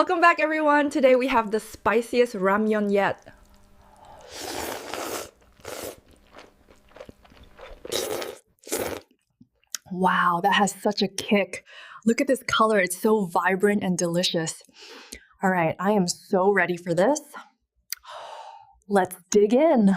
Welcome back everyone! Today we have the spiciest ramyeon yet. Wow, that has such a kick. Look at this color, it's so vibrant and delicious. Alright, I am so ready for this. Let's dig in.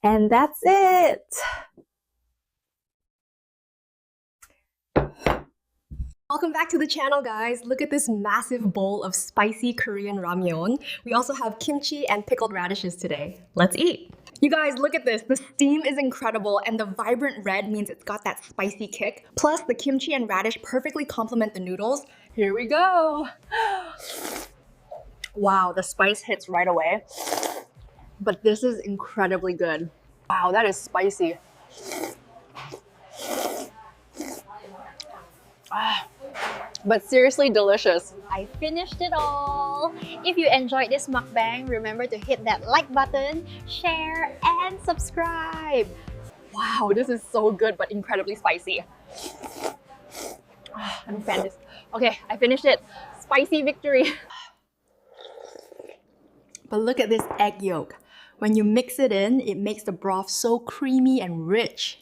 And that's it! Welcome back to the channel, guys. Look at this massive bowl of spicy Korean ramyeon. We also have kimchi and pickled radishes today. Let's eat! You guys, look at this. The steam is incredible and the vibrant red means it's got that spicy kick. Plus, the kimchi and radish perfectly complement the noodles. Here we go! Wow, the spice hits right away. But this is incredibly good. Wow, that is spicy. But seriously delicious. I finished it all. If you enjoyed this mukbang, remember to hit that like button, share, and subscribe. Wow, this is so good but incredibly spicy. I'm a fan. Okay, I finished it. Spicy victory. But look at this egg yolk. When you mix it in, it makes the broth so creamy and rich.